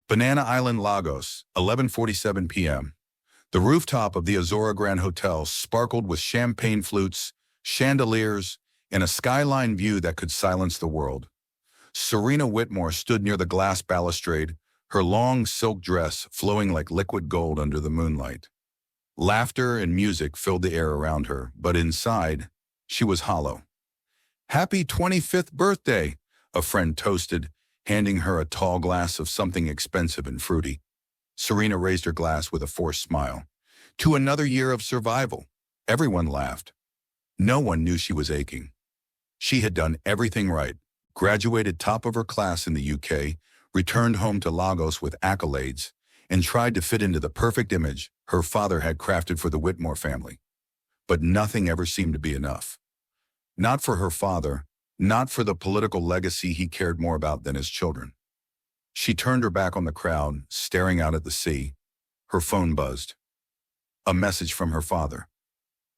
Banana Island, Lagos, 11:47 p.m. The rooftop of the Azora Grand Hotel sparkled with champagne flutes, chandeliers, and a skyline view that could silence the world. Serena Whitmore stood near the glass balustrade, her long silk dress flowing like liquid gold under the moonlight. Laughter and music filled the air around her, but inside, she was hollow. "Happy 25th birthday," a friend toasted, handing her a tall glass of something expensive and fruity. Serena raised her glass with a forced smile. "To another year of survival." Everyone laughed. No one knew she was aching. She had done everything right, graduated top of her class in the UK, returned home to Lagos with accolades, and tried to fit into the perfect image her father had crafted for the Whitmore family. But nothing ever seemed to be enough. Not for her father, not for the political legacy he cared more about than his children. She turned her back on the crowd, staring out at the sea. Her phone buzzed. A message from her father.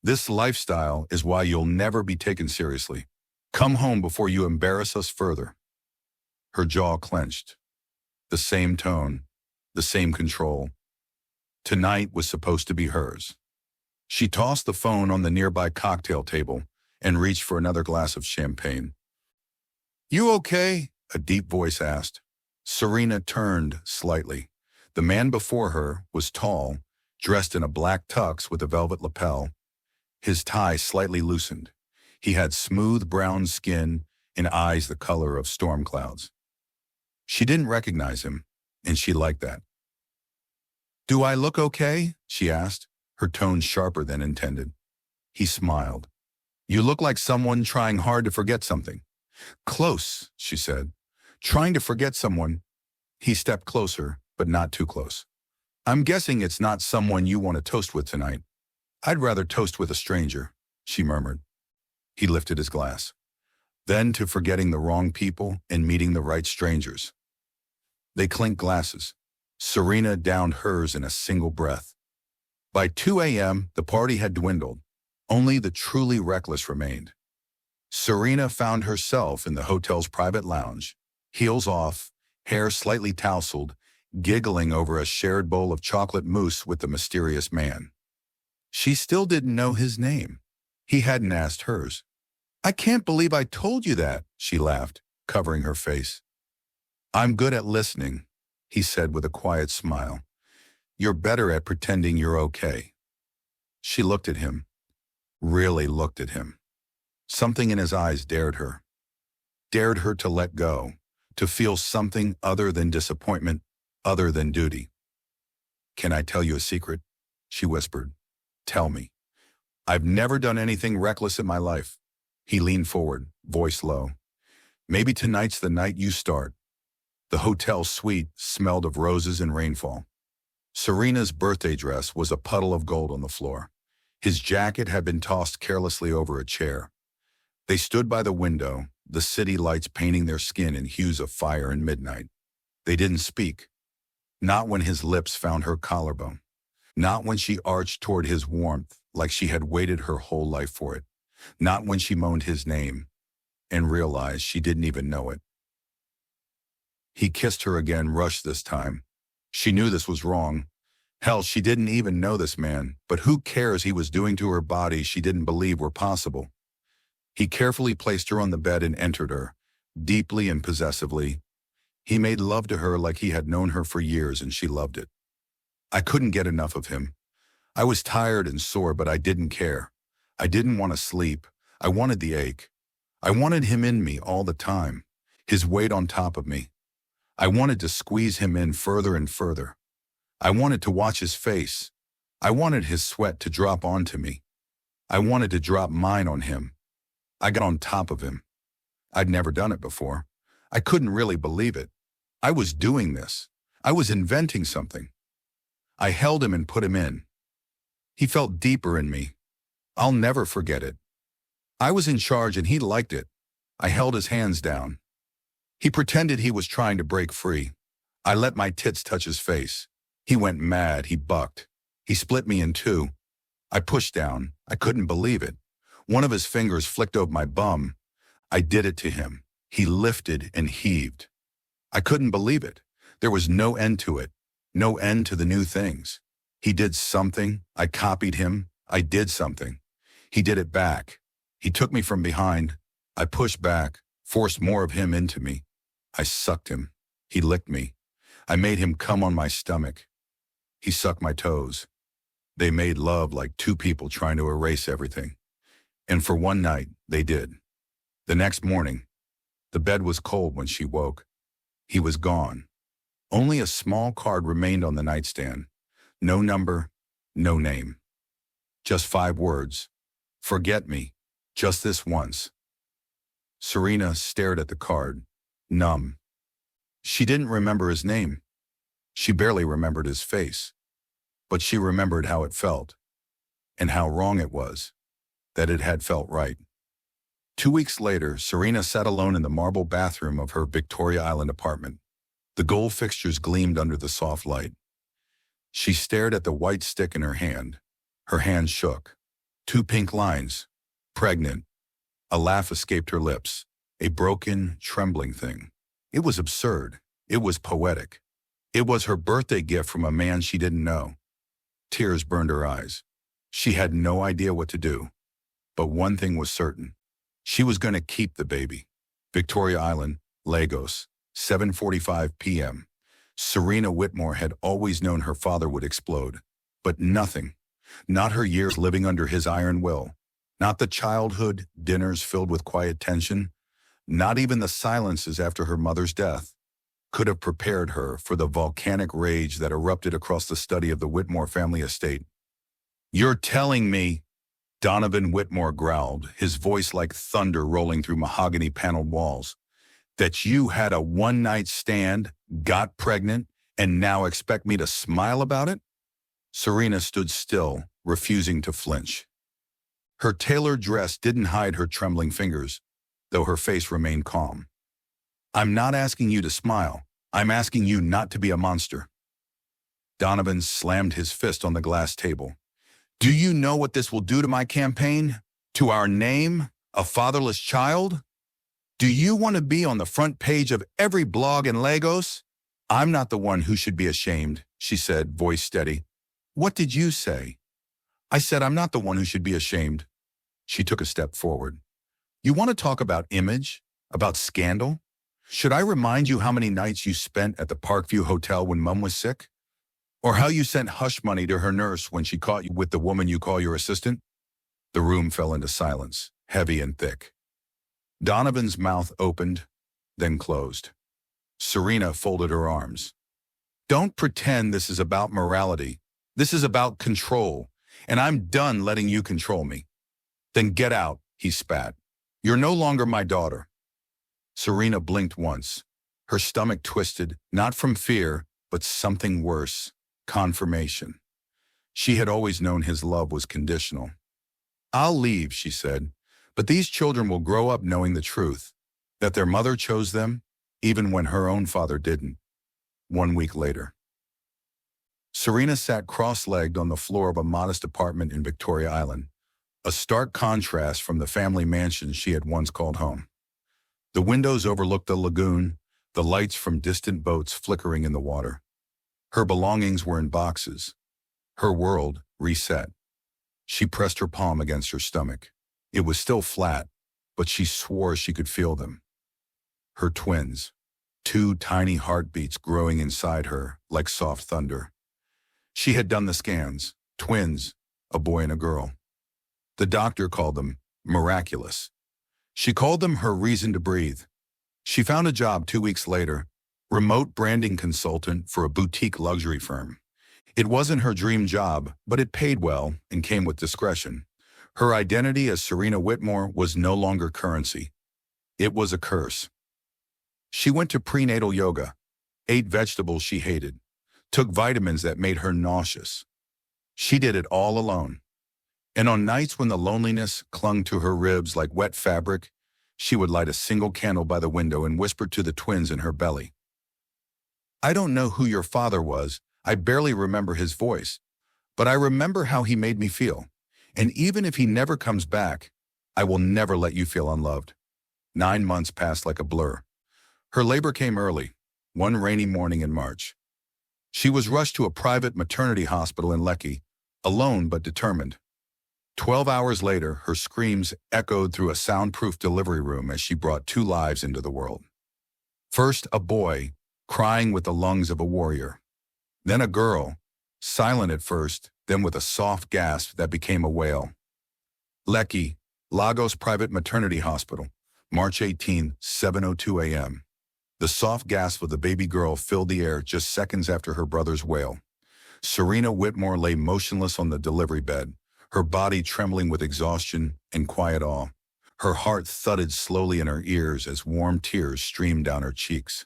"This lifestyle is why you'll never be taken seriously. Come home before you embarrass us further." Her jaw clenched. The same tone, the same control. Tonight was supposed to be hers. She tossed the phone on the nearby cocktail table and reached for another glass of champagne. "You okay?" a deep voice asked. Serena turned slightly. The man before her was tall, dressed in a black tux with a velvet lapel. His tie slightly loosened. He had smooth brown skin and eyes the color of storm clouds. She didn't recognize him, and she liked that. "Do I look okay?" she asked, her tone sharper than intended. He smiled. "You look like someone trying hard to forget something." "Close," she said. "Trying to forget someone." He stepped closer, but not too close. "I'm guessing it's not someone you want to toast with tonight." "I'd rather toast with a stranger," she murmured. He lifted his glass. Then to forgetting the wrong people and meeting the right strangers. They clinked glasses. Serena downed hers in a single breath. By 2 a.m., the party had dwindled. Only the truly reckless remained. Serena found herself in the hotel's private lounge, heels off, hair slightly tousled, giggling over a shared bowl of chocolate mousse with the mysterious man. She still didn't know his name. He hadn't asked hers. "I can't believe I told you that," she laughed, covering her face. "I'm good at listening," he said with a quiet smile. "You're better at pretending you're okay." She looked at him, really looked at him. Something in his eyes dared her to let go, to feel something other than disappointment, other than duty. "Can I tell you a secret?" she whispered. "Tell me." "I've never done anything reckless in my life." He leaned forward, voice low. "Maybe tonight's the night you start." The hotel suite smelled of roses and rainfall. Serena's birthday dress was a puddle of gold on the floor. His jacket had been tossed carelessly over a chair. They stood by the window, the city lights painting their skin in hues of fire and midnight. They didn't speak. Not when his lips found her collarbone. Not when she arched toward his warmth like she had waited her whole life for it. Not when she moaned his name and realized she didn't even know it. He kissed her again, rushed this time. She knew this was wrong. Hell, she didn't even know this man, but who cares he was doing to her body she didn't believe were possible. He carefully placed her on the bed and entered her, deeply and possessively. He made love to her like he had known her for years, and she loved it. I couldn't get enough of him. I was tired and sore, but I didn't care. I didn't want to sleep. I wanted the ache. I wanted him in me all the time, his weight on top of me. I wanted to squeeze him in further and further. I wanted to watch his face. I wanted his sweat to drop onto me. I wanted to drop mine on him. I got on top of him. I'd never done it before. I couldn't really believe it. I was doing this. I was inventing something. I held him and put him in. He felt deeper in me. I'll never forget it. I was in charge and he liked it. I held his hands down. He pretended he was trying to break free. I let my tits touch his face. He went mad. He bucked. He split me in two. I pushed down. I couldn't believe it. One of his fingers flicked over my bum. I did it to him. He lifted and heaved. I couldn't believe it. There was no end to it, no end to the new things. He did something, I copied him, I did something. He did it back. He took me from behind. I pushed back, forced more of him into me. I sucked him. He licked me. I made him come on my stomach. He sucked my toes. They made love like two people trying to erase everything. And for one night, they did. The next morning, the bed was cold when she woke. He was gone. Only a small card remained on the nightstand. No number, no name. Just 5 words. Forget me, just this once. Serena stared at the card, numb. She didn't remember his name. She barely remembered his face. But she remembered how it felt, and how wrong it was, that it had felt right. 2 weeks later, Serena sat alone in the marble bathroom of her Victoria Island apartment. The gold fixtures gleamed under the soft light. She stared at the white stick in her hand. Her hand shook. 2 pink lines. Pregnant. A laugh escaped her lips. A broken, trembling thing. It was absurd. It was poetic. It was her birthday gift from a man she didn't know. Tears burned her eyes. She had no idea what to do. But one thing was certain. She was going to keep the baby. Victoria Island, Lagos, 7:45 p.m. Serena Whitmore had always known her father would explode. But nothing. Not her years living under his iron will. Not the childhood dinners filled with quiet tension. Not even the silences after her mother's death could have prepared her for the volcanic rage that erupted across the study of the Whitmore family estate. "You're telling me," Donovan Whitmore growled, his voice like thunder rolling through mahogany-paneled walls, "that you had a one-night stand, got pregnant, and now expect me to smile about it?" Serena stood still, refusing to flinch. Her tailored dress didn't hide her trembling fingers, though her face remained calm. "I'm not asking you to smile. I'm asking you not to be a monster." Donovan slammed his fist on the glass table. "Do you know what this will do to my campaign? To our name? A fatherless child? Do you want to be on the front page of every blog in Lagos?" "I'm not the one who should be ashamed," she said, voice steady. "What did you say?" "I said I'm not the one who should be ashamed." She took a step forward. "You want to talk about image? About scandal? Should I remind you how many nights you spent at the Parkview Hotel when Mum was sick? Or how you sent hush money to her nurse when she caught you with the woman you call your assistant?" The room fell into silence, heavy and thick. Donovan's mouth opened, then closed. Serena folded her arms. "Don't pretend this is about morality. This is about control, and I'm done letting you control me." "Then get out," he spat. "You're no longer my daughter." Serena blinked once. Her stomach twisted, not from fear, but something worse, confirmation. She had always known his love was conditional. "I'll leave," she said, "but these children will grow up knowing the truth, that their mother chose them, even when her own father didn't." 1 week later. Serena sat cross-legged on the floor of a modest apartment in Victoria Island, a stark contrast from the family mansion she had once called home. The windows overlooked the lagoon, the lights from distant boats flickering in the water. Her belongings were in boxes. Her world reset. She pressed her palm against her stomach. It was still flat, but she swore she could feel them. Her twins, 2 tiny heartbeats growing inside her like soft thunder. She had done the scans, twins, a boy and a girl. The doctor called them miraculous. She called them her reason to breathe. She found a job 2 weeks later, remote branding consultant for a boutique luxury firm. It wasn't her dream job, but it paid well and came with discretion. Her identity as Serena Whitmore was no longer currency. It was a curse. She went to prenatal yoga, ate vegetables she hated, took vitamins that made her nauseous. She did it all alone. And on nights when the loneliness clung to her ribs like wet fabric, she would light a single candle by the window and whisper to the twins in her belly. "I don't know who your father was. I barely remember his voice. But I remember how he made me feel. And even if he never comes back, I will never let you feel unloved." 9 months passed like a blur. Her labor came early. one rainy morning in March. She was rushed to a private maternity hospital in Lekki, alone but determined. 12 hours later, her screams echoed through a soundproof delivery room as she brought two lives into the world. First, a boy, crying with the lungs of a warrior. Then a girl, silent at first, then with a soft gasp that became a wail. Lekki, Lagos Private Maternity Hospital, March 18, 7:02 a.m. The soft gasp of the baby girl filled the air just seconds after her brother's wail. Serena Whitmore lay motionless on the delivery bed, her body trembling with exhaustion and quiet awe. Her heart thudded slowly in her ears as warm tears streamed down her cheeks.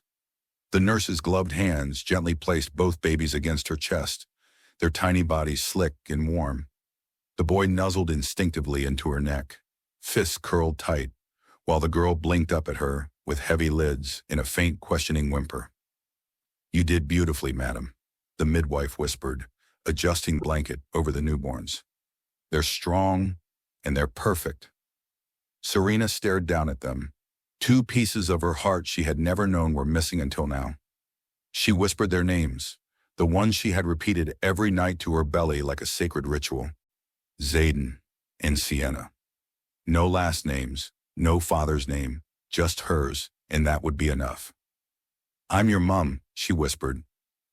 The nurse's gloved hands gently placed both babies against her chest, their tiny bodies slick and warm. The boy nuzzled instinctively into her neck, fists curled tight, while the girl blinked up at her with heavy lids in a faint questioning whimper. "You did beautifully, madam," the midwife whispered, adjusting blanket over the newborns. "They're strong, and they're perfect." Serena stared down at them. Two pieces of her heart she had never known were missing until now. She whispered their names, the ones she had repeated every night to her belly like a sacred ritual. Zayden and Sienna. No last names, no father's name, just hers, and that would be enough. "I'm your mum," she whispered,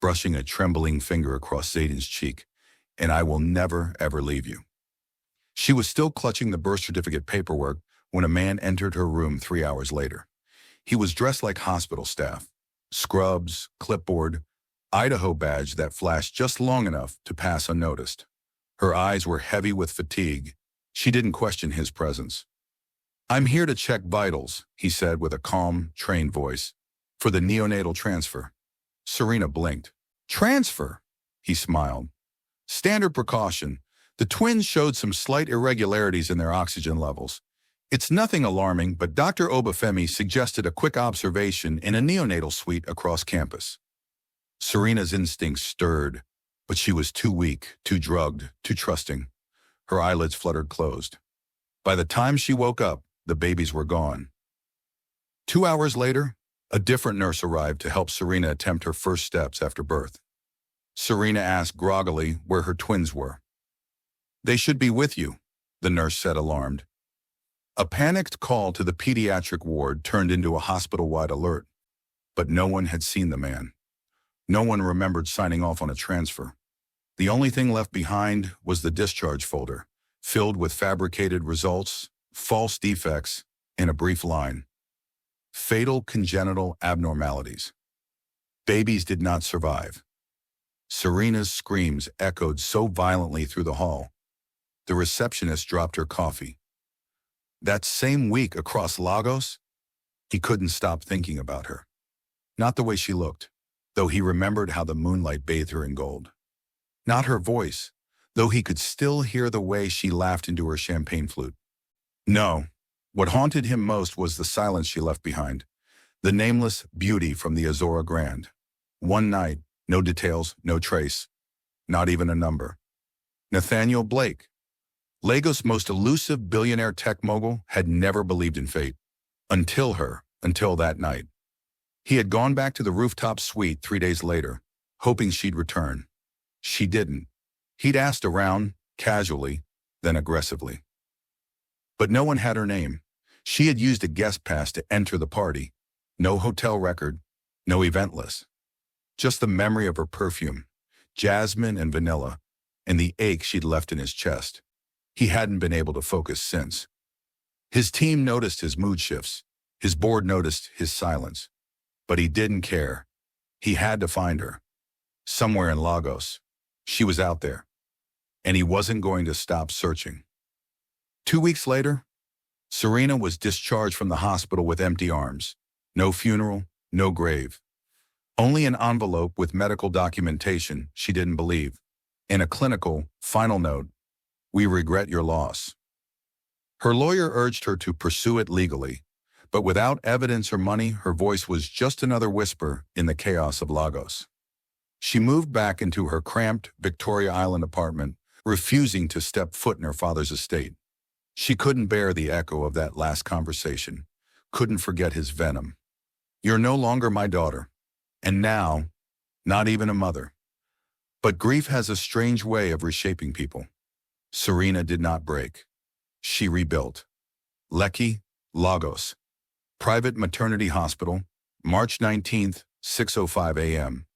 brushing a trembling finger across Zayden's cheek, "and I will never, ever leave you." She was still clutching the birth certificate paperwork when a man entered her room 3 hours later. He was dressed like hospital staff, scrubs, clipboard, Idaho badge that flashed just long enough to pass unnoticed. Her eyes were heavy with fatigue. She didn't question his presence. "I'm here to check vitals," he said with a calm, trained voice, "for the neonatal transfer." Serena blinked. "Transfer?" He smiled. "Standard precaution. The twins showed some slight irregularities in their oxygen levels. It's nothing alarming, but Dr. Obafemi suggested a quick observation in a neonatal suite across campus." Serena's instincts stirred, but she was too weak, too drugged, too trusting. Her eyelids fluttered closed. By the time she woke up, the babies were gone. 2 hours later, a different nurse arrived to help Serena attempt her first steps after birth. Serena asked groggily where her twins were. "They should be with you," the nurse said, alarmed. A panicked call to the pediatric ward turned into a hospital-wide alert, but no one had seen the man. No one remembered signing off on a transfer. The only thing left behind was the discharge folder, filled with fabricated results, false defects, and a brief line. Fatal congenital abnormalities. Babies did not survive. Serena's screams echoed so violently through the hall. The receptionist dropped her coffee. That same week across Lagos, he couldn't stop thinking about her. Not the way she looked, though he remembered how the moonlight bathed her in gold. Not her voice, though he could still hear the way she laughed into her champagne flute. No, what haunted him most was the silence she left behind, the nameless beauty from the Azora Grande. One night, no details, no trace, not even a number. Nathaniel Blake, Lagos' most elusive billionaire tech mogul, had never believed in fate. Until that night. He had gone back to the rooftop suite 3 days later, hoping she'd return. She didn't. He'd asked around, casually, then aggressively. But no one had her name. She had used a guest pass to enter the party. No hotel record, no event list. Just the memory of her perfume, jasmine and vanilla, and the ache she'd left in his chest. He hadn't been able to focus since. His team noticed his mood shifts. His board noticed his silence. But he didn't care. He had to find her. Somewhere in Lagos. She was out there. And he wasn't going to stop searching. 2 weeks later, Serena was discharged from the hospital with empty arms. No funeral, no grave. Only an envelope with medical documentation she didn't believe. And a clinical, final note, "We regret your loss." Her lawyer urged her to pursue it legally, but without evidence or money, her voice was just another whisper in the chaos of Lagos. She moved back into her cramped Victoria Island apartment, refusing to step foot in her father's estate. She couldn't bear the echo of that last conversation, couldn't forget his venom. "You're no longer my daughter. And now, not even a mother. But grief has a strange way of reshaping people. Serena did not break. She rebuilt. Lekki, Lagos. Private maternity hospital, March 19th, 6:05 a.m.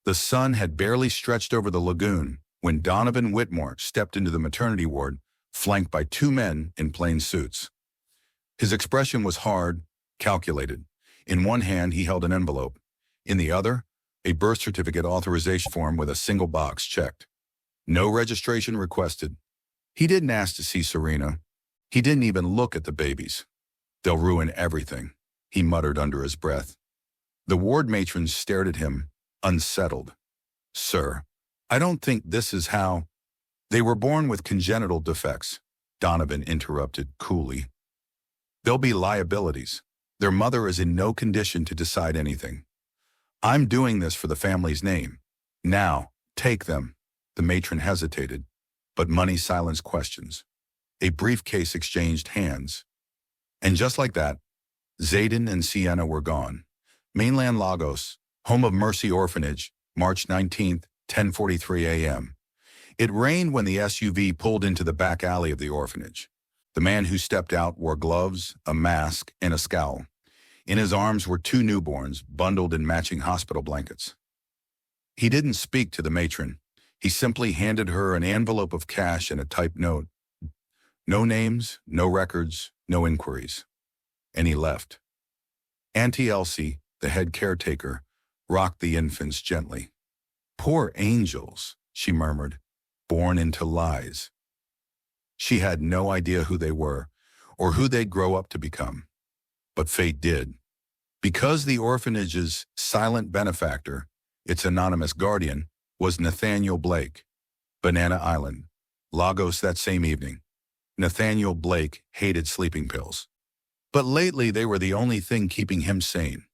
The sun had barely stretched over the lagoon when Adrian Whitmore stepped into the maternity ward, flanked by two men in plain suits. His expression was hard, calculated. In one hand, he held an envelope. In the other, a birth certificate authorization form with a single box checked. No registration requested. He didn't ask to see Serena. He didn't even look at the babies. "They'll ruin everything," he muttered under his breath. The ward matrons stared at him, unsettled. "Sir, I don't think this is how—" "They were born with congenital defects," Donovan interrupted coolly. "There'll be liabilities. Their mother is in no condition to decide anything. I'm doing this for the family's name. Now, take them." The matron hesitated, but money silenced questions. A briefcase exchanged hands. And just like that, Zayden and Sienna were gone. Mainland Lagos, home of Mercy Orphanage, March 19th, 10:43 a.m. It rained when the SUV pulled into the back alley of the orphanage. The man who stepped out wore gloves, a mask, and a scowl. In his arms were two newborns, bundled in matching hospital blankets. He didn't speak to the matron. He simply handed her an envelope of cash and a typed note. No names, no records, no inquiries. And he left. Auntie Elsie, the head caretaker, rocked the infants gently. "Poor angels," she murmured, "born into lies." She had no idea who they were, or who they'd grow up to become. But fate did. Because the orphanage's silent benefactor, its anonymous guardian, was Nathaniel Blake. Banana Island, Lagos that same evening. Nathaniel Blake hated sleeping pills. But lately they were the only thing keeping him sane.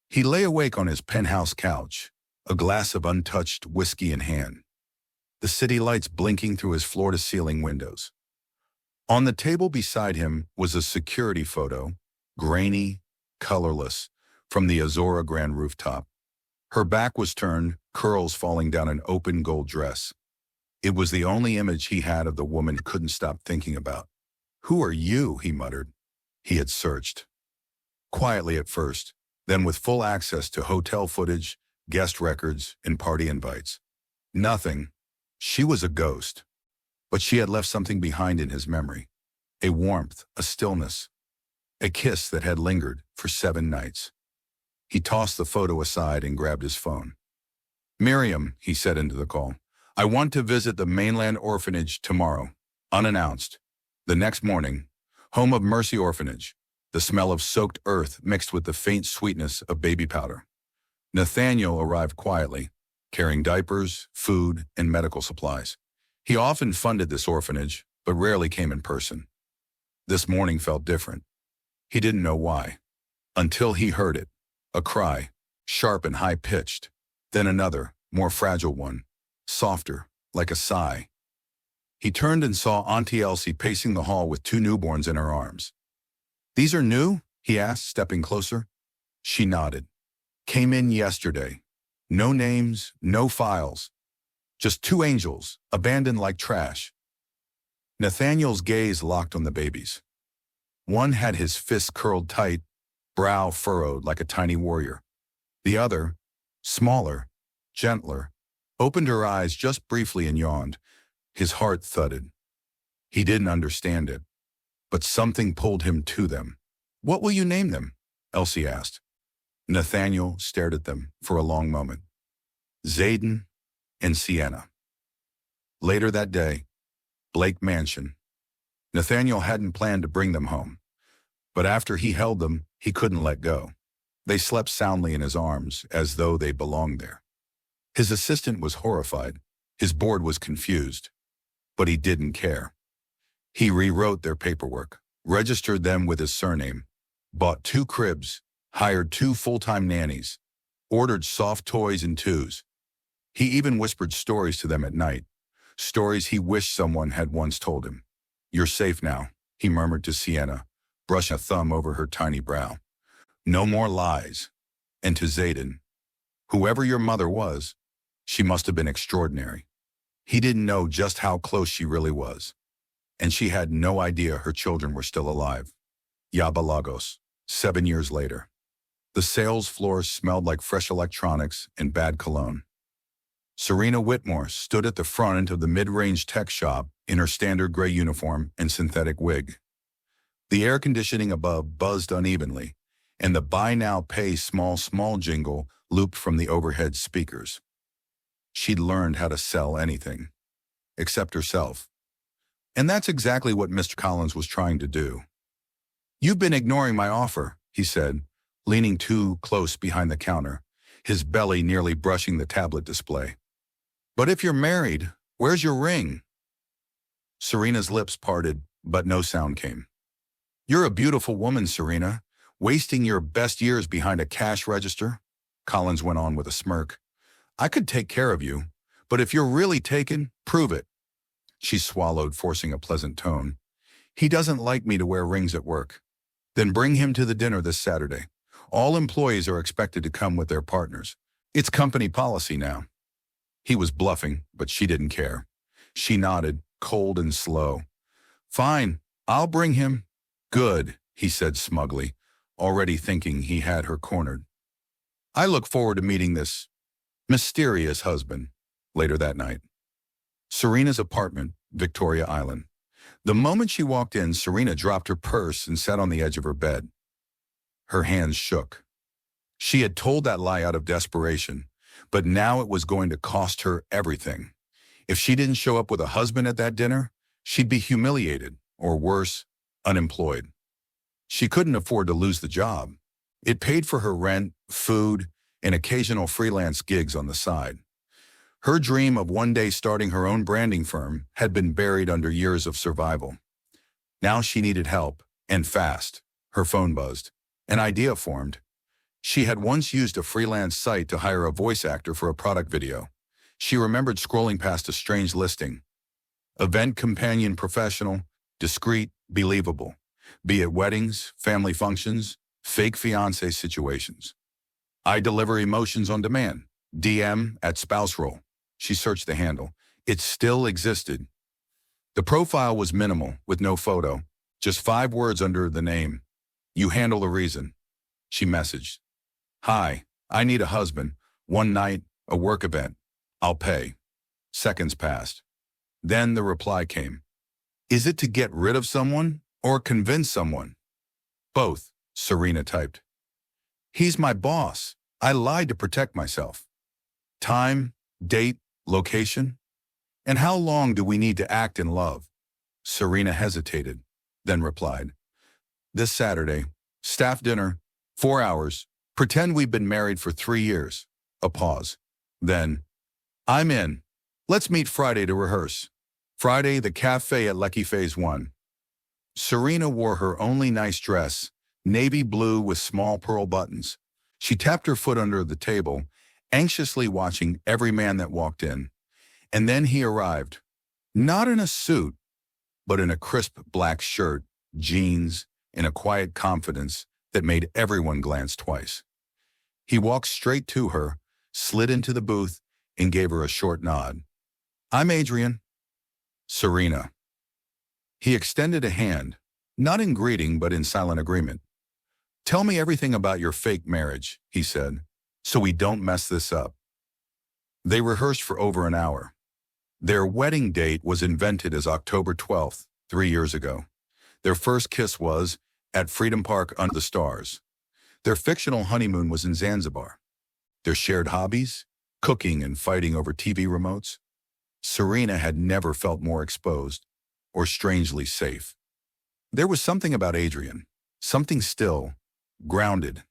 He lay awake on his penthouse couch, a glass of untouched whiskey in hand, the city lights blinking through his floor-to-ceiling windows. On the table beside him was a security photo, grainy, colorless, from the Azora Grand rooftop. Her back was turned, curls falling down an open gold dress. It was the only image he had of the woman he couldn't stop thinking about. "Who are you?" he muttered. He had searched. Quietly at first, then with full access to hotel footage, guest records, and party invites. Nothing. She was a ghost. But she had left something behind in his memory. A warmth, a stillness. A kiss that had lingered for 7 nights. He tossed the photo aside and grabbed his phone. "Miriam," he said into the call, "I want to visit the mainland orphanage tomorrow, unannounced." The next morning, home of Mercy Orphanage, the smell of soaked earth mixed with the faint sweetness of baby powder. Nathaniel arrived quietly, carrying diapers, food, and medical supplies. He often funded this orphanage, but rarely came in person. This morning felt different. He didn't know why, until he heard it, a cry, sharp and high-pitched, then another, more fragile one, softer, like a sigh. He turned and saw Auntie Elsie pacing the hall with 2 newborns in her arms. "These are new?" he asked, stepping closer. She nodded. "Came in yesterday. No names, no files. Just 2 angels, abandoned like trash." Nathaniel's gaze locked on the babies. One had his fists curled tight, brow furrowed like a tiny warrior. The other, smaller, gentler, opened her eyes just briefly and yawned. His heart thudded. He didn't understand it, but something pulled him to them. "What will you name them?" Elsie asked. Nathaniel stared at them for a long moment. Zayden and Sienna. Later that day, Blake Mansion. Nathaniel hadn't planned to bring them home, but after he held them, he couldn't let go. They slept soundly in his arms, as though they belonged there. His assistant was horrified. His board was confused. But he didn't care. He rewrote their paperwork, registered them with his surname, bought 2 cribs, hired 2 full-time nannies, ordered soft toys in 2s. He even whispered stories to them at night, stories he wished someone had once told him. "You're safe now," he murmured to Sienna, brushing a thumb over her tiny brow. "No more lies." And to Zayden, Whoever your mother was, she must have been extraordinary. He didn't know just how close she really was. And she had no idea her children were still alive. Yabalagos, 7 years later. The sales floor smelled like fresh electronics and bad cologne. Serena Whitmore stood at the front of the mid-range tech shop in her standard gray uniform and synthetic wig. The air conditioning above buzzed unevenly, and the buy now pay small jingle looped from the overhead speakers. She'd learned how to sell anything, except herself. And that's exactly what Mr. Collins was trying to do. "You've been ignoring my offer," he said, leaning too close behind the counter, his belly nearly brushing the tablet display. "But if you're married, where's your ring?" Serena's lips parted, but no sound came. "You're a beautiful woman, Serena, wasting your best years behind a cash register," Collins went on with a smirk. "I could take care of you, but if you're really taken, prove it." She swallowed, forcing a pleasant tone. "He doesn't like me to wear rings at work." "Then bring him to the dinner this Saturday. All employees are expected to come with their partners. It's company policy now." He was bluffing, but she didn't care. She nodded, cold and slow. "Fine, I'll bring him." "Good," he said smugly, already thinking he had her cornered. "I look forward to meeting this mysterious husband." Later that night. Serena's apartment, Victoria Island. The moment she walked in, Serena dropped her purse and sat on the edge of her bed. Her hands shook. She had told that lie out of desperation, but now it was going to cost her everything. If she didn't show up with a husband at that dinner, she'd be humiliated, or worse, unemployed. She couldn't afford to lose the job. It paid for her rent, food, and occasional freelance gigs on the side. Her dream of one day starting her own branding firm had been buried under years of survival. Now she needed help, and fast. Her phone buzzed. An idea formed. She had once used a freelance site to hire a voice actor for a product video. She remembered scrolling past a strange listing. Event companion professional, discreet, believable. Be it weddings, family functions, fake fiancé situations. I deliver emotions on demand. DM at spouse role. She searched the handle. It still existed. The profile was minimal, with no photo. Just 5 words under the name. "You handle the reason." She messaged. "Hi, I need a husband. One night, a work event. I'll pay." Seconds passed. Then the reply came. "Is it to get rid of someone or convince someone?" "Both," Serena typed. "He's my boss. I lied to protect myself." "Time, date, location? And how long do we need to act in love?" Serena hesitated, then replied. "This Saturday, staff dinner, 4 hours. Pretend we've been married for 3 years." A pause. Then, "I'm in. Let's meet Friday to rehearse. Friday, the cafe at Lecky Phase 1. Serena wore her only nice dress, navy blue with small pearl buttons. She tapped her foot under the table, anxiously watching every man that walked in. And then he arrived. Not in a suit, but in a crisp black shirt, jeans, and a quiet confidence that made everyone glance twice. He walked straight to her, slid into the booth, and gave her a short nod. "I'm Adrien." "Serena." He extended a hand, not in greeting but in silent agreement. "Tell me everything about your fake marriage," he said, "so we don't mess this up." They rehearsed for over an hour. Their wedding date was invented as October 12th, 3 years ago. Their first kiss was at Freedom Park under the stars. Their fictional honeymoon was in Zanzibar. Their shared hobbies? Cooking and fighting over TV remotes. Serena had never felt more exposed or strangely safe. There was something about Adrien, something still, grounded,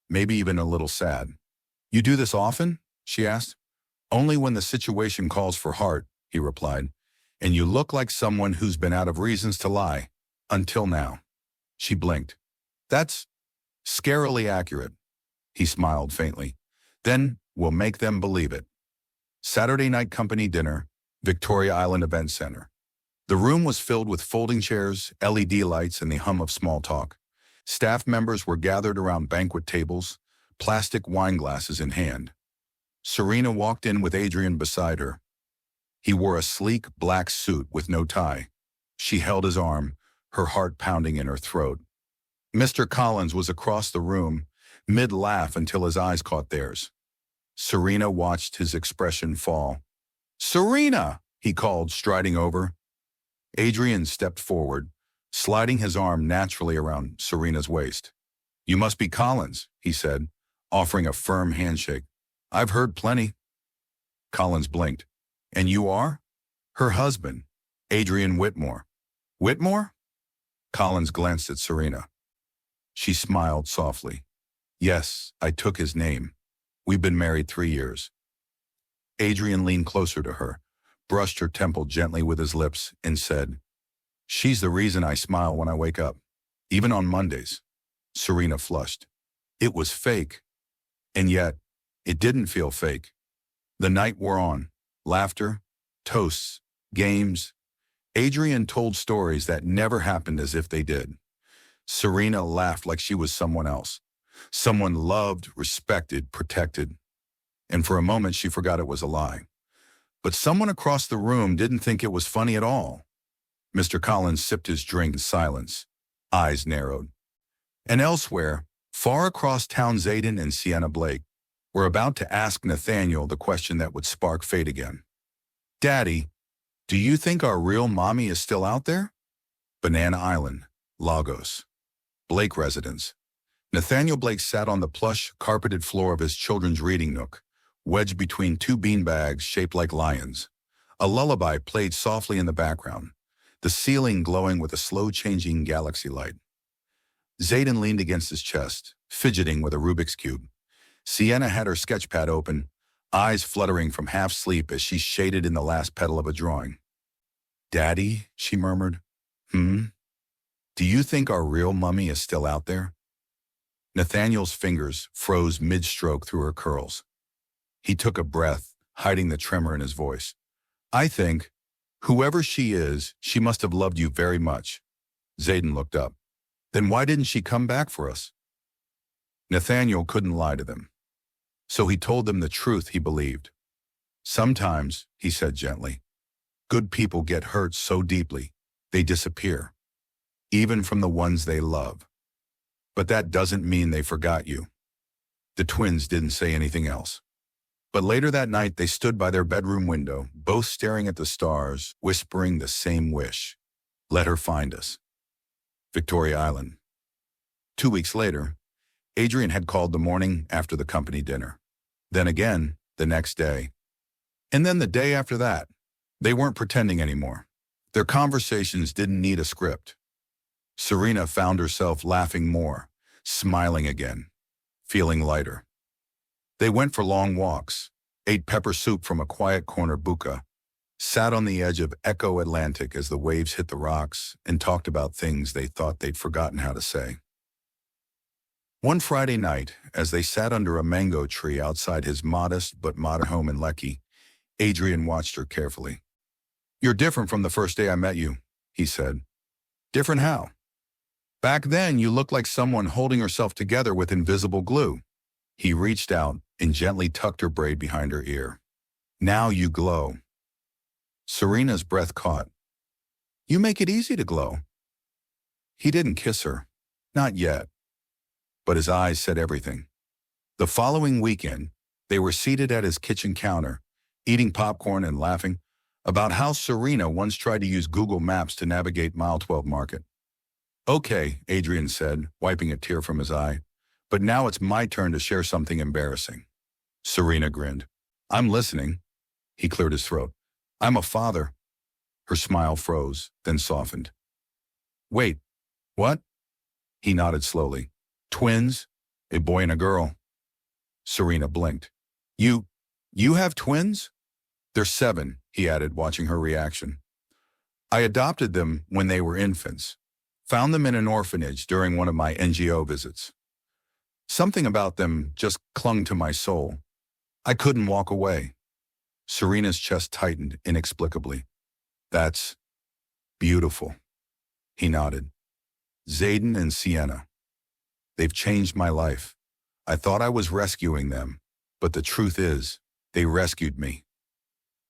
maybe even a little sad. "You do this often?" she asked. "Only when the situation calls for heart," he replied. "And you look like someone who's been out of reasons to lie, until now." She blinked. "That's scarily accurate." He smiled faintly. "Then we'll make them believe it." Saturday night company dinner, Victoria Island Event Center. The room was filled with folding chairs, LED lights, and the hum of small talk. Staff members were gathered around banquet tables, plastic wine glasses in hand. Serena walked in with Adrian beside her. He wore a sleek black suit with no tie. She held his arm, her heart pounding in her throat. Mr. Collins was across the room, mid-laugh until his eyes caught theirs. Serena watched his expression fall. "Serena!" he called, striding over. Adrien stepped forward, sliding his arm naturally around Serena's waist. "You must be Collins," he said, offering a firm handshake. "I've heard plenty." Collins blinked. "And you are?" "Her husband, Adrian Whitmore." "Whitmore?" Collins glanced at Serena. She smiled softly. "Yes, I took his name. We've been married 3 years." Adrien leaned closer to her, brushed her temple gently with his lips, and said, "She's the reason I smile when I wake up, even on Mondays." Serena flushed. It was fake. And yet, it didn't feel fake. The night wore on. Laughter, toasts, games. Adrien told stories that never happened as if they did. Serena laughed like she was someone else. Someone loved, respected, protected. And for a moment she forgot it was a lie. But someone across the room didn't think it was funny at all. Mr. Collins sipped his drink in silence, eyes narrowed. And elsewhere, far across town, Zayden and Serena Blake were about to ask Nathaniel the question that would spark fate again. "Daddy, do you think our real mommy is still out there?" Banana Island, Lagos. Blake residence. Nathaniel Blake sat on the plush, carpeted floor of his children's reading nook, wedged between two beanbags shaped like lions. A lullaby played softly in the background, the ceiling glowing with a slow-changing galaxy light. Zayden leaned against his chest, fidgeting with a Rubik's Cube. Sienna had her sketchpad open, eyes fluttering from half-sleep as she shaded in the last petal of a drawing. "Daddy," she murmured. Do you think our real mummy is still out there?" Nathaniel's fingers froze mid-stroke through her curls. He took a breath, hiding the tremor in his voice. "I think, whoever she is, she must have loved you very much." Zayden looked up. "Then why didn't she come back for us?" Nathaniel couldn't lie to them. So he told them the truth he believed. "Sometimes," he said gently, "good people get hurt so deeply, they disappear, even from the ones they love. But that doesn't mean they forgot you." The twins didn't say anything else. But later that night, they stood by their bedroom window, both staring at the stars, whispering the same wish. "Let her find us." Victoria Island. 2 weeks later, Adrien had called the morning after the company dinner. Then again, the next day. And then the day after that. They weren't pretending anymore. Their conversations didn't need a script. Serena found herself laughing more, smiling again, feeling lighter. They went for long walks, ate pepper soup from a quiet corner buka, sat on the edge of Echo Atlantic as the waves hit the rocks, and talked about things they thought they'd forgotten how to say. One Friday night, as they sat under a mango tree outside his modest but modern home in Lekki, Adrien watched her carefully. "You're different from the first day I met you," he said. "Different how?" "Back then, you looked like someone holding herself together with invisible glue." He reached out and gently tucked her braid behind her ear. "Now you glow." Serena's breath caught. "You make it easy to glow." He didn't kiss her. Not yet. But his eyes said everything. The following weekend, they were seated at his kitchen counter, eating popcorn and laughing about how Serena once tried to use Google Maps to navigate Mile 12 Market. "Okay," Adrien said, wiping a tear from his eye, "but now it's my turn to share something embarrassing." Serena grinned. "I'm listening." He cleared his throat. "I'm a father." Her smile froze, then softened. "Wait, what?" He nodded slowly. "Twins, a boy and a girl." Serena blinked. You have twins?" "They're 7, he added, watching her reaction. "I adopted them when they were infants. Found them in an orphanage during one of my NGO visits. Something about them just clung to my soul. I couldn't walk away." Serena's chest tightened inexplicably. "That's beautiful." He nodded. "Zayden and Sienna. They've changed my life. I thought I was rescuing them, but the truth is, They rescued me.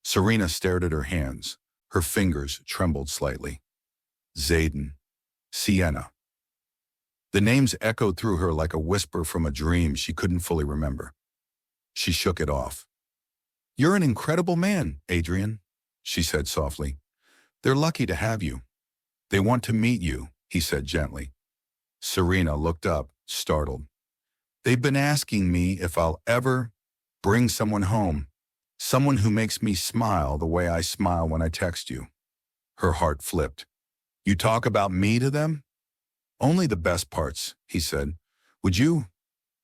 Serena stared at her hands. Her fingers trembled slightly. Zayden. Sienna. The names echoed through her like a whisper from a dream she couldn't fully remember. She shook it off. "You're an incredible man, Adrien," she said softly. "They're lucky to have you." "They want to meet you," he said gently. Serena looked up, startled. "They've been asking me if I'll ever bring someone home, someone who makes me smile the way I smile when I text you." Her heart flipped. "You talk about me to them?" "Only the best parts," he said. "Would you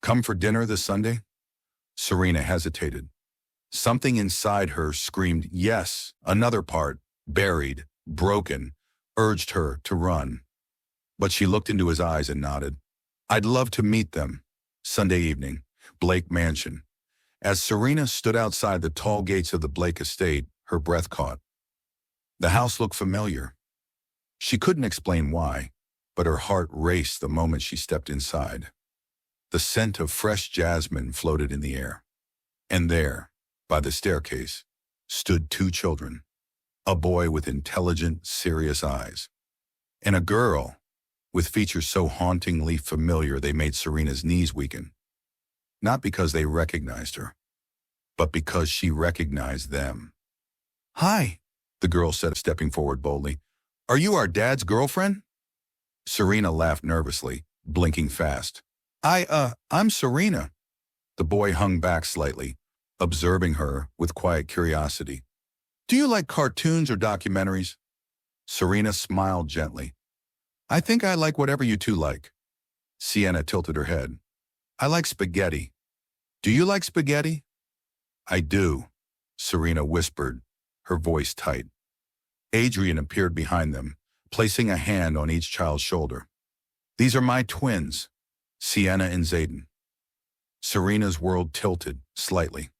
come for dinner this Sunday?" Serena hesitated. Something inside her screamed yes. Another part, buried, broken, urged her to run. But she looked into his eyes and nodded. "I'd love to meet them." Sunday evening, Blake Mansion. As Serena stood outside the tall gates of the Blake estate, her breath caught. The house looked familiar. She couldn't explain why, but her heart raced the moment she stepped inside. The scent of fresh jasmine floated in the air. And there, by the staircase, stood two children, a boy with intelligent, serious eyes, and a girl with features so hauntingly familiar they made Serena's knees weaken. Not because they recognized her, but because she recognized them. "Hi," the girl said, stepping forward boldly. "Are you our dad's girlfriend?" Serena laughed nervously, blinking fast. I'm Serena." The boy hung back slightly, observing her with quiet curiosity. "Do you like cartoons or documentaries?" Serena smiled gently. "I think I like whatever you two like." Sienna tilted her head. "I like spaghetti. Do you like spaghetti?" "I do," Serena whispered, her voice tight. Adrien appeared behind them, placing a hand on each child's shoulder. "These are my twins, Sienna and Zayden." Serena's world tilted slightly.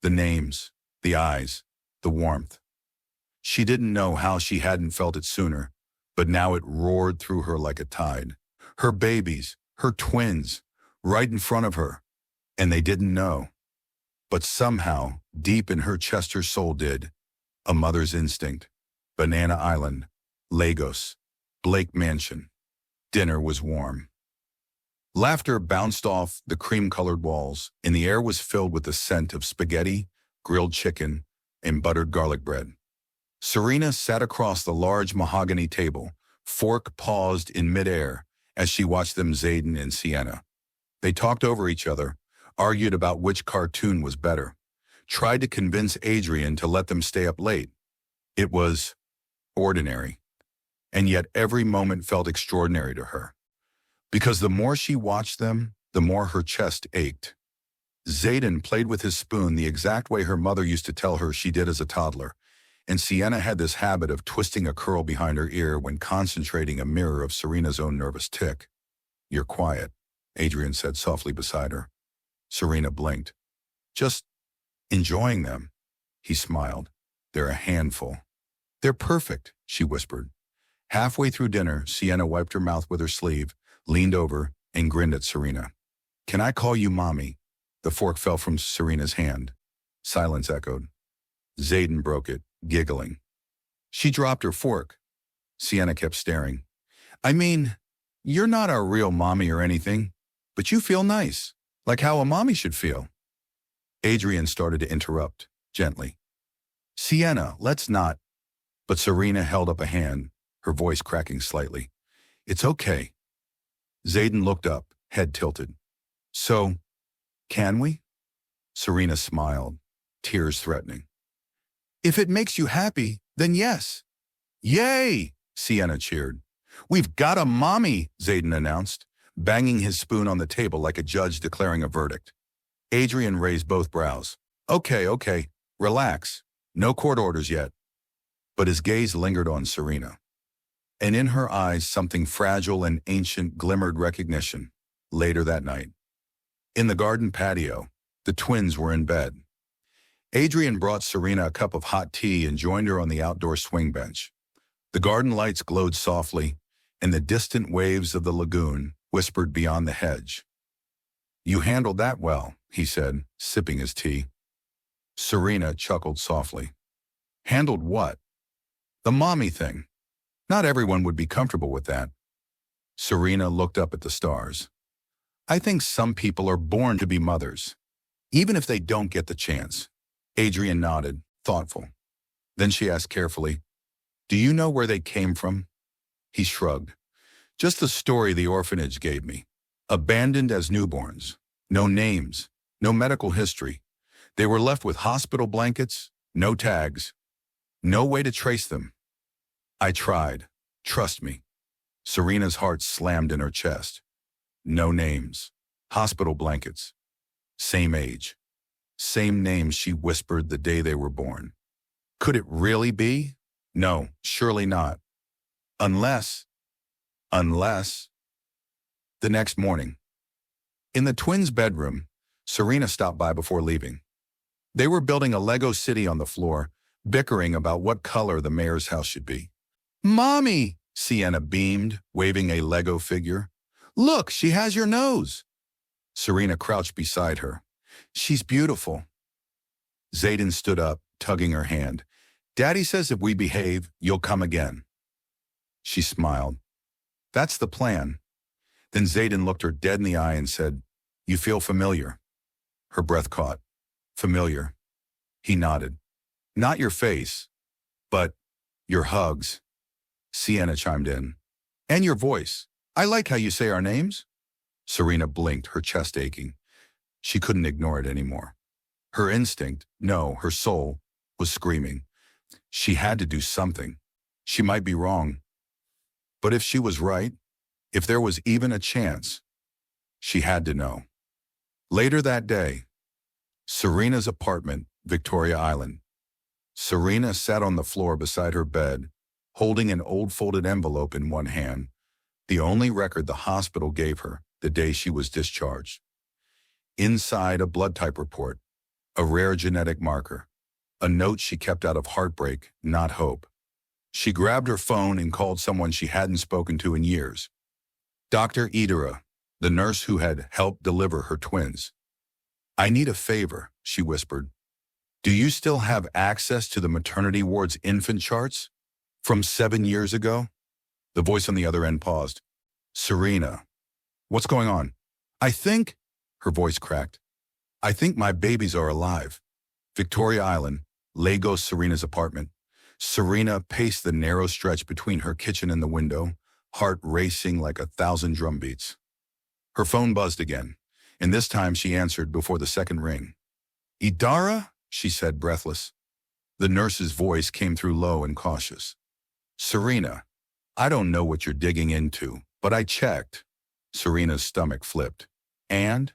The names, the eyes, the warmth. She didn't know how she hadn't felt it sooner, but now it roared through her like a tide. Her babies, her twins, right in front of her, and they didn't know. But somehow, deep in her chest, her soul did. A mother's instinct. Banana Island, Lagos, Blake Mansion. Dinner was warm. Laughter bounced off the cream-colored walls, and the air was filled with the scent of spaghetti, grilled chicken, and buttered garlic bread. Serena sat across the large mahogany table, fork paused in midair as she watched them, Zayden and Sienna. They talked over each other, argued about which cartoon was better, tried to convince Adrien to let them stay up late. It was ordinary, and yet every moment felt extraordinary to her. Because the more she watched them, the more her chest ached. Zayden played with his spoon the exact way her mother used to tell her she did as a toddler, and Sienna had this habit of twisting a curl behind her ear when concentrating, a mirror of Serena's own nervous tick. "You're quiet," Adrien said softly beside her. Serena blinked. "Just enjoying them," he smiled. "They're a handful." "They're perfect," she whispered. Halfway through dinner, Sienna wiped her mouth with her sleeve, leaned over, and grinned at Serena. "Can I call you Mommy?" The fork fell from Serena's hand. Silence echoed. Zayden broke it, giggling. She dropped her fork. Sienna kept staring. "I mean, you're not our real mommy or anything, but you feel nice, like how a mommy should feel." Adrien started to interrupt, gently. "Sienna, let's not." But Serena held up a hand, her voice cracking slightly. "It's okay." Zayden looked up, head tilted. "So, can we?" Serena smiled, tears threatening. "If it makes you happy, then yes." "Yay!" Sienna cheered. "We've got a mommy," Zayden announced, banging his spoon on the table like a judge declaring a verdict. Adrien raised both brows. Okay, relax. No court orders yet." But his gaze lingered on Serena. And in her eyes something fragile and ancient glimmered recognition. Later that night, in the garden patio, the twins were in bed. Adrien brought Serena a cup of hot tea and joined her on the outdoor swing bench. The garden lights glowed softly, and the distant waves of the lagoon whispered beyond the hedge. "You handled that well," he said, sipping his tea. Serena chuckled softly. Handled what? The mommy thing. Not everyone would be comfortable with that. Serena looked up at the stars. I think some people are born to be mothers, even if they don't get the chance. Adrien nodded, thoughtful. Then she asked carefully, do you know where they came from? He shrugged. Just the story the orphanage gave me. Abandoned as newborns. No names, no medical history. They were left with hospital blankets, no tags, no way to trace them. I tried. Trust me. Serena's heart slammed in her chest. No names. Hospital blankets. Same age. Same names, she whispered the day they were born. Could it really be? No, surely not. Unless. The next morning. In the twins' bedroom, Serena stopped by before leaving. They were building a Lego city on the floor, bickering about what color the mayor's house should be. Mommy! Sienna beamed, waving a Lego figure. Look, she has your nose. Serena crouched beside her. She's beautiful. Zayden stood up, tugging her hand. Daddy says if we behave, you'll come again. She smiled. That's the plan. Then Zayden looked her dead in the eye and said, You feel familiar. Her breath caught. Familiar. He nodded. Not your face, but your hugs. Sienna chimed in. And your voice. I like how you say our names. Serena blinked, her chest aching. She couldn't ignore it anymore. Her instinct, no, her soul, was screaming. She had to do something. She might be wrong. But if she was right, if there was even a chance, she had to know. Later that day, Serena's apartment, Victoria Island. Serena sat on the floor beside her bed, holding an old folded envelope in one hand, the only record the hospital gave her the day she was discharged. Inside, a blood type report, a rare genetic marker, a note she kept out of heartbreak, not hope. She grabbed her phone and called someone she hadn't spoken to in years. Dr. Adrien, the nurse who had helped deliver her twins. I need a favor, she whispered. Do you still have access to the maternity ward's infant charts? From 7 years ago? The voice on the other end paused. Serena. What's going on? I think, her voice cracked. I think my babies are alive. Victoria Island, Lagos Serena's apartment. Serena paced the narrow stretch between her kitchen and the window, heart racing like 1,000 drum beats. Her phone buzzed again, and this time she answered before the second ring. Idara? She said, breathless. The nurse's voice came through low and cautious. Serena, I don't know what you're digging into, but I checked. Serena's stomach flipped. And?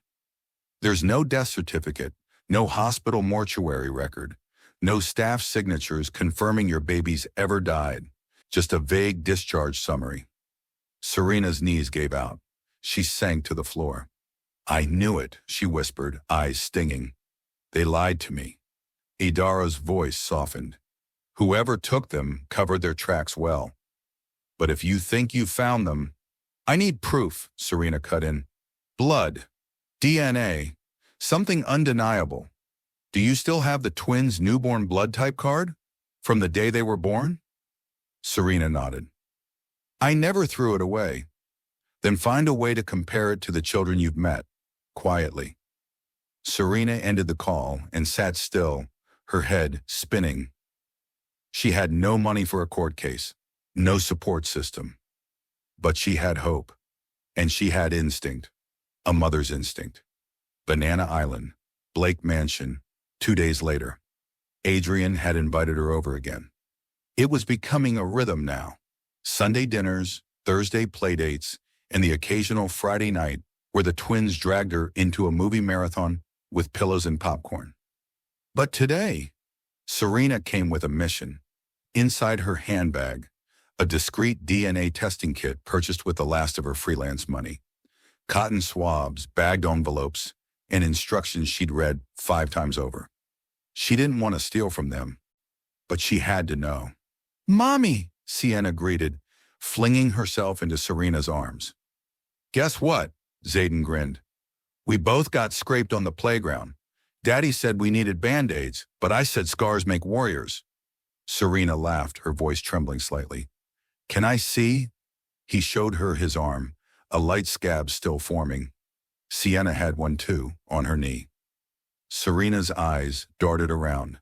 There's no death certificate, no hospital mortuary record, no staff signatures confirming your babies ever died, just a vague discharge summary. Serena's knees gave out. She sank to the floor. I knew it, she whispered, eyes stinging. They lied to me. Idara's voice softened. Whoever took them covered their tracks well. But if you think you found them, I need proof, Serena cut in. Blood, DNA, something undeniable. Do you still have the twins' newborn blood type card? From the day they were born? Serena nodded. I never threw it away. Then find a way to compare it to the children you've met, quietly. Serena ended the call and sat still, her head spinning. She had no money for a court case, no support system. But she had hope, and she had instinct, a mother's instinct. Banana Island, Blake Mansion, 2 days later. Adrien had invited her over again. It was becoming a rhythm now. Sunday dinners, Thursday playdates, and the occasional Friday night where the twins dragged her into a movie marathon with pillows and popcorn. But today, Serena came with a mission. Inside her handbag, a discreet DNA testing kit purchased with the last of her freelance money. Cotton swabs, bagged envelopes, and instructions she'd read 5 times over. She didn't want to steal from them, but she had to know. Mommy, Sienna greeted, flinging herself into Serena's arms. Guess what? Zayden grinned. We both got scraped on the playground. Daddy said we needed band-aids, but I said scars make warriors. Serena laughed, her voice trembling slightly. Can I see? He showed her his arm, a light scab still forming. Sienna had one too, on her knee. Serena's eyes darted around.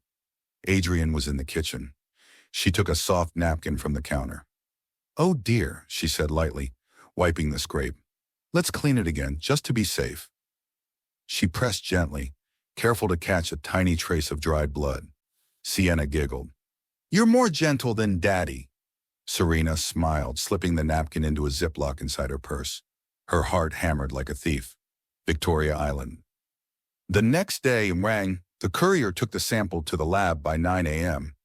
Adrien was in the kitchen. She took a soft napkin from the counter. Oh dear, she said lightly, wiping the scrape. Let's clean it again, just to be safe. She pressed gently, careful to catch a tiny trace of dried blood. Sienna giggled. You're more gentle than Daddy. Serena smiled, slipping the napkin into a ziploc inside her purse. Her heart hammered like a thief. Victoria Island. The next day rang. The courier took the sample to the lab by 9 a.m.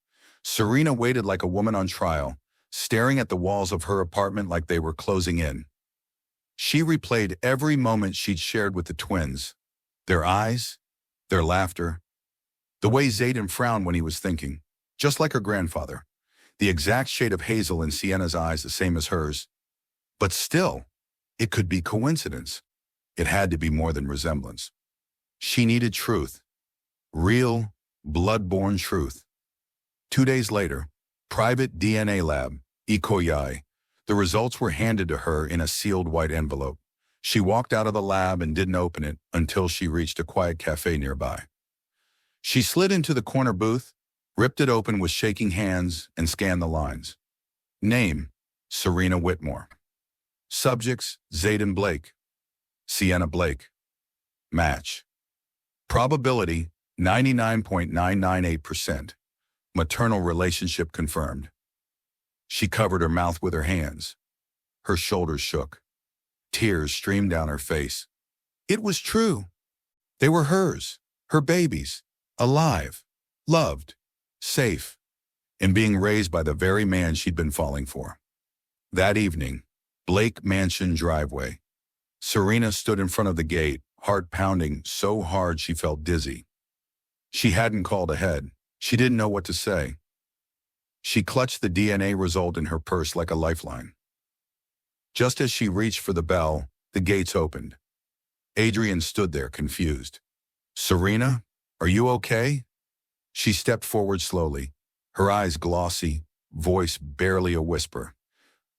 Serena waited like a woman on trial, staring at the walls of her apartment like they were closing in. She replayed every moment she'd shared with the twins. Their eyes, their laughter, the way Zayden frowned when he was thinking, just like her grandfather. The exact shade of hazel in Sienna's eyes, the same as hers. But still, it could be coincidence. It had to be more than resemblance. She needed truth. Real, blood-born truth. 2 days later, private DNA lab, E. coli. The results were handed to her in a sealed white envelope. She walked out of the lab and didn't open it until she reached a quiet cafe nearby. She slid into the corner booth, ripped it open with shaking hands, and scanned the lines. Name, Serena Whitmore. Subjects, Adrian Blake. Sienna Blake. Match. Probability, 99.998%. Maternal relationship confirmed. She covered her mouth with her hands. Her shoulders shook. Tears streamed down her face. It was true. They were hers, her babies, alive, loved, safe, and being raised by the very man she'd been falling for. That evening, Blake Mansion driveway. Serena stood in front of the gate, heart pounding so hard she felt dizzy. She hadn't called ahead. She didn't know what to say. She clutched the DNA result in her purse like a lifeline. Just as she reached for the bell, the gates opened. Adrien stood there, confused. Serena, are you okay? She stepped forward slowly, her eyes glossy, voice barely a whisper.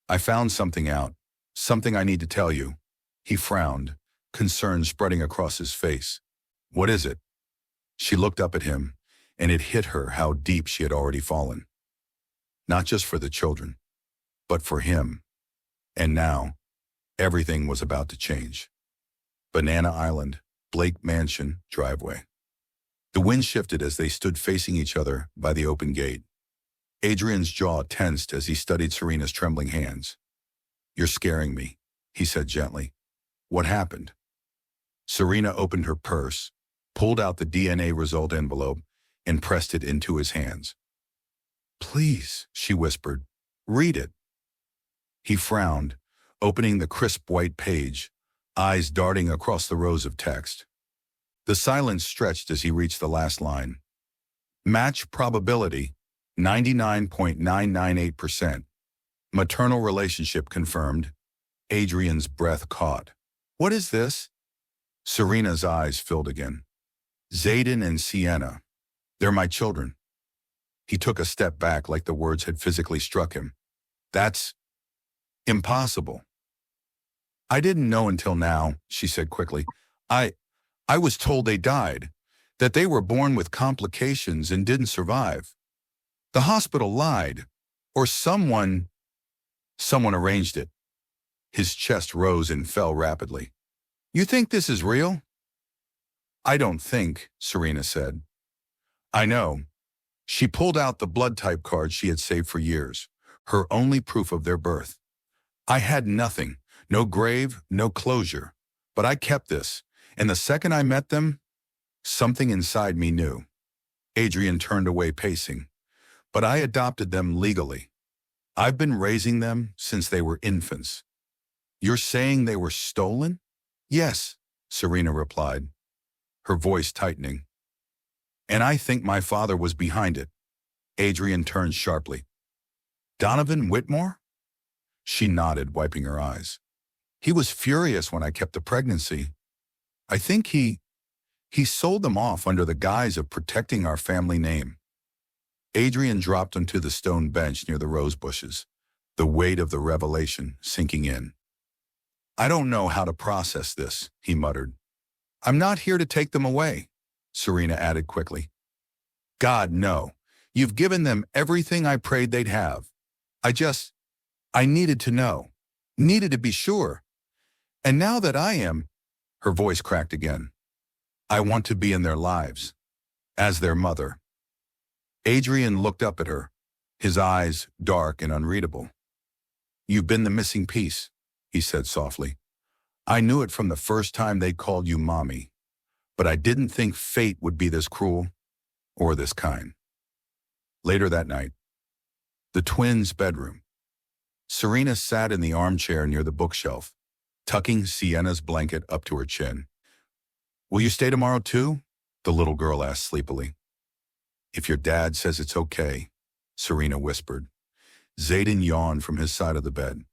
I found something out, something I need to tell you. He frowned, concern spreading across his face. What is it? She looked up at him, and it hit her how deep she had already fallen. Not just for the children, but for him. And now, everything was about to change. Banana Island, Blake Mansion, driveway. The wind shifted as they stood facing each other by the open gate. Adrian's jaw tensed as he studied Serena's trembling hands. You're scaring me, he said gently. What happened? Serena opened her purse, pulled out the DNA result envelope, and pressed it into his hands. Please, she whispered, read it. He frowned, opening the crisp white page, eyes darting across the rows of text. The silence stretched as he reached the last line. Match probability, 99.998%. Maternal relationship confirmed. Adrian's breath caught. What is this? Serena's eyes filled again. Zayden and Sienna. They're my children. He took a step back like the words had physically struck him. That's impossible. I didn't know until now, she said quickly. I was told they died, that they were born with complications and didn't survive. The hospital lied, or someone arranged it. His chest rose and fell rapidly. You think this is real? I don't think, Serena said. I know. She pulled out the blood type card she had saved for years, her only proof of their birth. I had nothing, no grave, no closure, but I kept this, and the second I met them, something inside me knew. Adrien turned away pacing, but I adopted them legally. I've been raising them since they were infants. You're saying they were stolen? Yes, Serena replied, her voice tightening. And I think my father was behind it. Adrien turned sharply. Donovan Whitmore? She nodded, wiping her eyes. He was furious when I kept the pregnancy. I think he He sold them off under the guise of protecting our family name. Adrien dropped onto the stone bench near the rose bushes, the weight of the revelation sinking in. I don't know how to process this, he muttered. I'm not here to take them away, Serena added quickly. God, no. You've given them everything I prayed they'd have. I needed to know, needed to be sure. And now that I am, her voice cracked again, I want to be in their lives, as their mother. Adrien looked up at her, his eyes dark and unreadable. You've been the missing piece, he said softly. I knew it from the first time they called you Mommy, but I didn't think fate would be this cruel or this kind. Later that night, the twins' bedroom. Serena sat in the armchair near the bookshelf, tucking Sienna's blanket up to her chin. Will you stay tomorrow too? The little girl asked sleepily. If your dad says it's okay, Serena whispered. Zayden yawned from his side of the bed.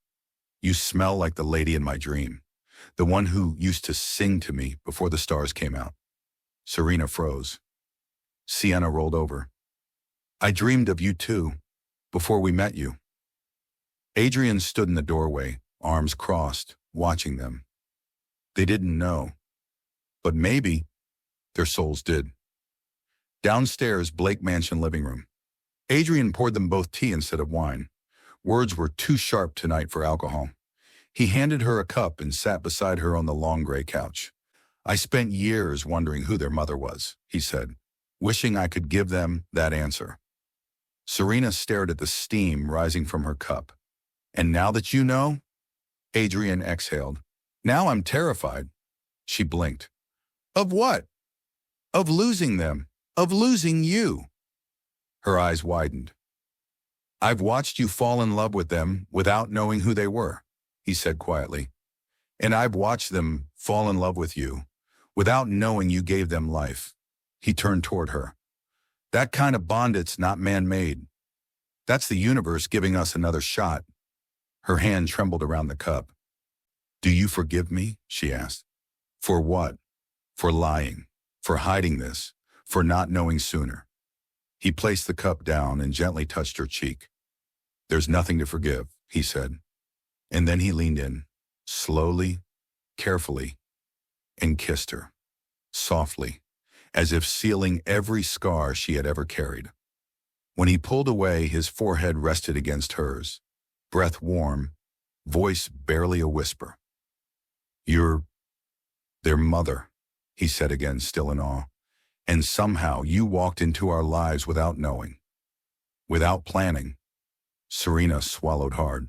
You smell like the lady in my dream, the one who used to sing to me before the stars came out. Serena froze. Sienna rolled over. I dreamed of you too, before we met you. Adrien stood in the doorway, arms crossed, watching them. They didn't know, but maybe their souls did. Downstairs, Blake Mansion living room. Adrien poured them both tea instead of wine. Words were too sharp tonight for alcohol. He handed her a cup and sat beside her on the long gray couch. I spent years wondering who their mother was, he said, wishing I could give them that answer. Serena stared at the steam rising from her cup. And now that you know? Adrien exhaled. Now I'm terrified. She blinked. Of what? Of losing them. Of losing you. Her eyes widened. I've watched you fall in love with them without knowing who they were, he said quietly. And I've watched them fall in love with you without knowing you gave them life. He turned toward her. That kind of bond, it's not man-made. That's the universe giving us another shot. Her hand trembled around the cup. Do you forgive me? She asked. For what? For lying, for hiding this, for not knowing sooner. He placed the cup down and gently touched her cheek. There's nothing to forgive, he said. And then he leaned in, slowly, carefully, and kissed her, softly, as if sealing every scar she had ever carried. When he pulled away, his forehead rested against hers, breath warm, voice barely a whisper. You're their mother, he said again, still in awe. And somehow you walked into our lives without knowing, without planning. Serena swallowed hard.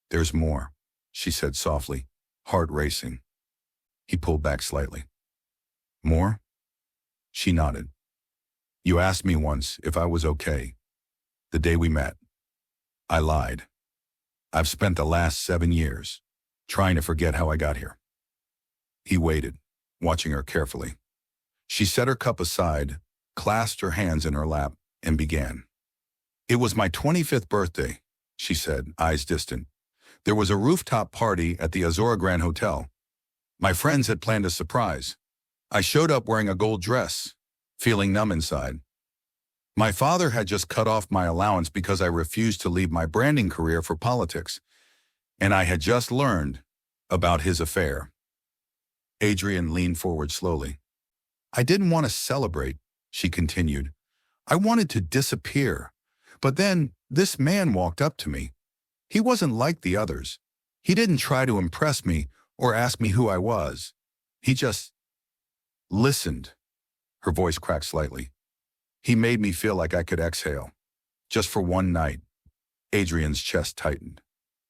There's more, she said softly, heart racing. He pulled back slightly. More? She nodded. You asked me once if I was okay, the day we met. I lied. I've spent the last 7 years trying to forget how I got here. He waited, watching her carefully. She set her cup aside, clasped her hands in her lap, and began. It was my 25th birthday, she said, eyes distant. There was a rooftop party at the Azora Grand Hotel. My friends had planned a surprise. I showed up wearing a gold dress, feeling numb inside. My father had just cut off my allowance because I refused to leave my branding career for politics, and I had just learned about his affair. Adrien leaned forward slowly. I didn't want to celebrate, she continued. I wanted to disappear. But then this man walked up to me. He wasn't like the others. He didn't try to impress me or ask me who I was. He just listened. Her voice cracked slightly. He made me feel like I could exhale. Just for one night. Adrien's chest tightened.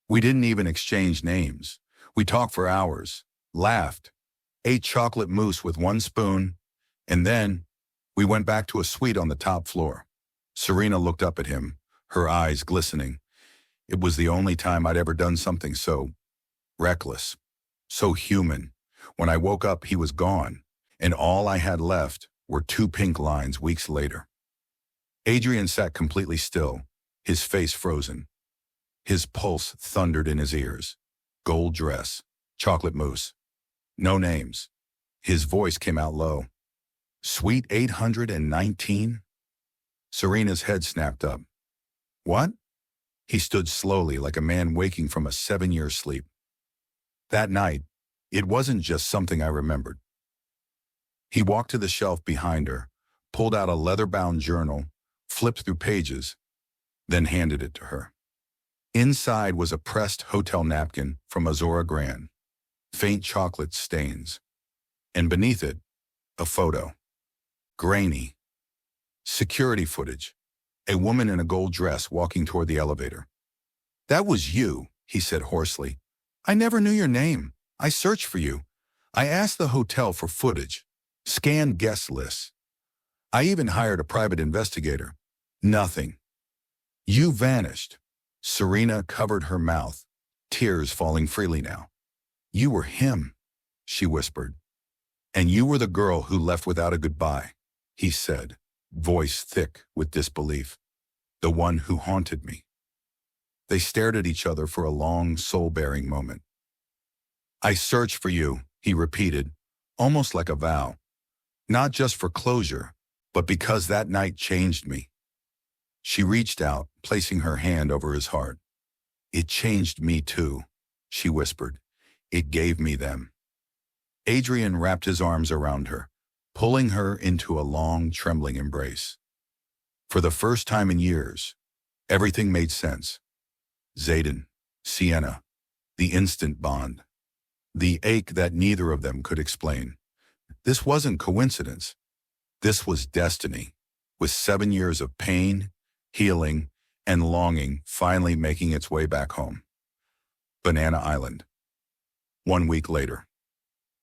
We didn't even exchange names. We talked for hours, laughed, ate chocolate mousse with one spoon, and then we went back to a suite on the top floor. Serena looked up at him, her eyes glistening. It was the only time I'd ever done something so reckless, so human. When I woke up, he was gone, and all I had left were 2 pink lines weeks later. Adrien sat completely still, his face frozen. His pulse thundered in his ears. Gold dress, chocolate mousse, no names. His voice came out low. Suite 819? Serena's head snapped up. What? He stood slowly like a man waking from a 7-year sleep. That night, it wasn't just something I remembered. He walked to the shelf behind her, pulled out a leather-bound journal, flipped through pages, then handed it to her. Inside was a pressed hotel napkin from Azora Grand, faint chocolate stains, and beneath it, a photo. Grainy. Security footage. A woman in a gold dress walking toward the elevator. That was you, he said hoarsely. I never knew your name. I searched for you. I asked the hotel for footage, scanned guest lists. I even hired a private investigator. Nothing. You vanished. Serena covered her mouth, tears falling freely now. You were him, she whispered. And you were the girl who left without a goodbye, he said, voice thick with disbelief. The one who haunted me. They stared at each other for a long, soul-bearing moment. I searched for you, he repeated, almost like a vow. Not just for closure, but because that night changed me. She reached out, placing her hand over his heart. It changed me too, she whispered. It gave me them. Adrien wrapped his arms around her, pulling her into a long, trembling embrace. For the first time in years, everything made sense. Zayden, Sienna, the instant bond. The ache that neither of them could explain. This wasn't coincidence. This was destiny, with 7 years of pain, healing, and longing finally making its way back home. Banana Island. 1 week later.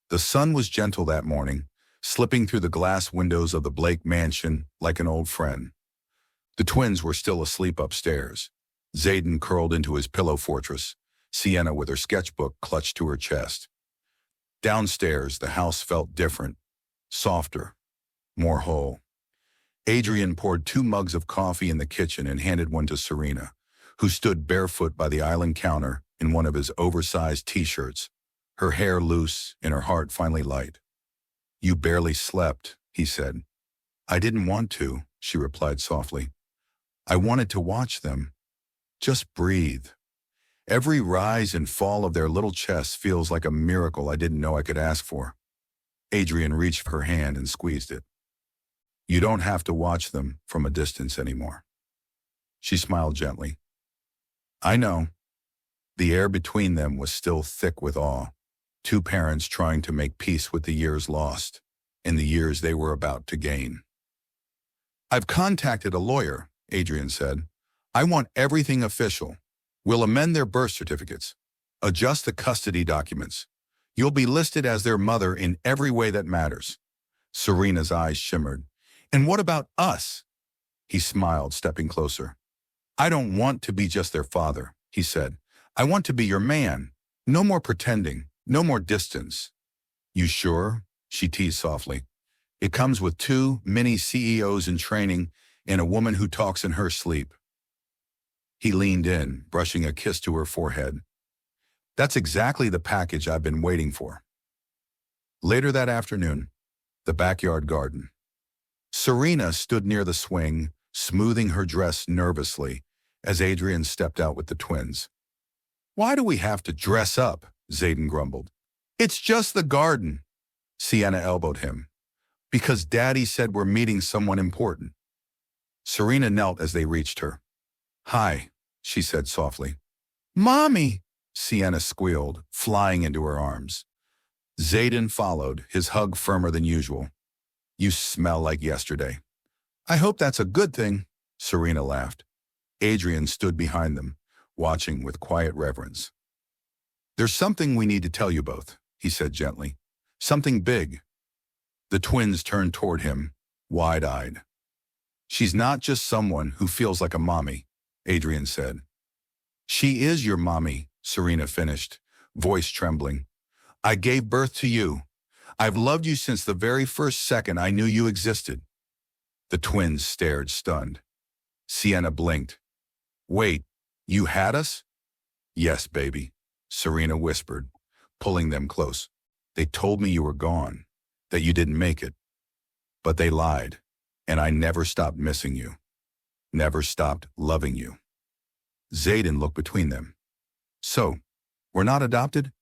The sun was gentle that morning, slipping through the glass windows of the Blake mansion like an old friend. The twins were still asleep upstairs. Zayden curled into his pillow fortress, Sienna with her sketchbook clutched to her chest. Downstairs, the house felt different, softer, more whole. Adrien poured 2 mugs of coffee in the kitchen and handed one to Serena, who stood barefoot by the island counter in one of his oversized t-shirts, her hair loose and her heart finally light. You barely slept, he said. I didn't want to, she replied softly. I wanted to watch them. Just breathe. Every rise and fall of their little chests feels like a miracle I didn't know I could ask for. Adrien reached for her hand and squeezed it. You don't have to watch them from a distance anymore. She smiled gently. I know. The air between them was still thick with awe. 2 parents trying to make peace with the years lost and the years they were about to gain. I've contacted a lawyer, Adrien said. I want everything official. We'll amend their birth certificates, adjust the custody documents. You'll be listed as their mother in every way that matters. Serena's eyes shimmered. And what about us? He smiled, stepping closer. I don't want to be just their father, he said. I want to be your man. No more pretending, no more distance. You sure? She teased softly. It comes with 2 mini CEOs in training and a woman who talks in her sleep. He leaned in, brushing a kiss to her forehead. That's exactly the package I've been waiting for. Later that afternoon, the backyard garden. Serena stood near the swing, smoothing her dress nervously as Adrien stepped out with the twins. Why do we have to dress up? Zayden grumbled. It's just the garden. Sienna elbowed him. Because Daddy said we're meeting someone important. Serena knelt as they reached her. Hi, she said softly. Mommy, Sienna squealed, flying into her arms. Zayden followed, his hug firmer than usual. You smell like yesterday. I hope that's a good thing, Serena laughed. Adrien stood behind them, watching with quiet reverence. There's something we need to tell you both, he said gently. Something big. The twins turned toward him, wide-eyed. She's not just someone who feels like a mommy, Adrien said. She is your mommy, Serena finished, voice trembling. I gave birth to you. I've loved you since the very first second I knew you existed. The twins stared, stunned. Sienna blinked. Wait, you had us? Yes, baby, Serena whispered, pulling them close. They told me you were gone, that you didn't make it. But they lied, and I never stopped missing you. Never stopped loving you. Zayden looked between them. So, we're not adopted?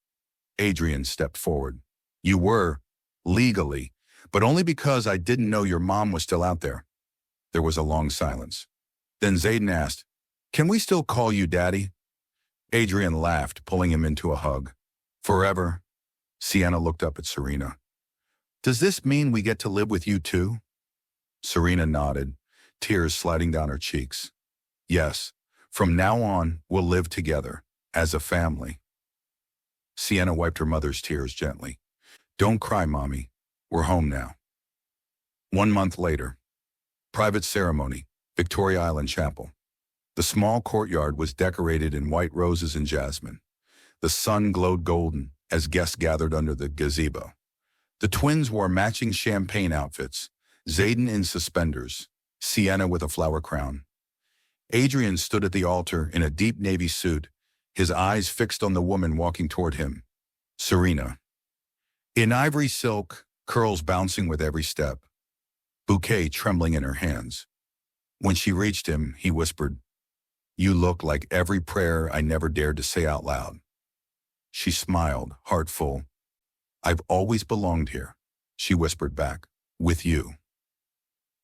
Adrien stepped forward. You were, legally, but only because I didn't know your mom was still out there. There was a long silence. Then Zayden asked, can we still call you Daddy? Adrien laughed, pulling him into a hug. Forever? Sienna looked up at Serena. Does this mean we get to live with you too? Serena nodded, tears sliding down her cheeks. Yes, from now on, we'll live together, as a family. Sienna wiped her mother's tears gently. Don't cry, Mommy. We're home now. 1 month later. Private ceremony, Victoria Island Chapel. The small courtyard was decorated in white roses and jasmine. The sun glowed golden as guests gathered under the gazebo. The twins wore matching champagne outfits, Zayden in suspenders, Sienna with a flower crown. Adrien stood at the altar in a deep navy suit, his eyes fixed on the woman walking toward him, Serena. In ivory silk, curls bouncing with every step, bouquet trembling in her hands. When she reached him, he whispered, You look like every prayer I never dared to say out loud. She smiled, heart full. I've always belonged here, she whispered back, with you.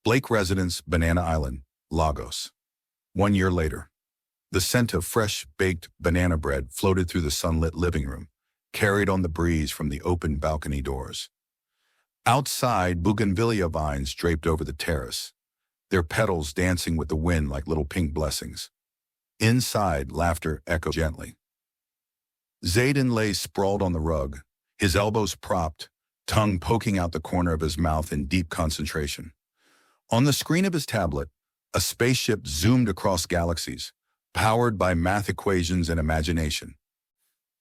Blake Residence, Banana Island, Lagos. 1 year later. The scent of fresh, baked banana bread floated through the sunlit living room, carried on the breeze from the open balcony doors. Outside, bougainvillea vines draped over the terrace, their petals dancing with the wind like little pink blessings. Inside, laughter echoed gently. Zayden lay sprawled on the rug, his elbows propped, tongue poking out the corner of his mouth in deep concentration. On the screen of his tablet, a spaceship zoomed across galaxies, powered by math equations and imagination.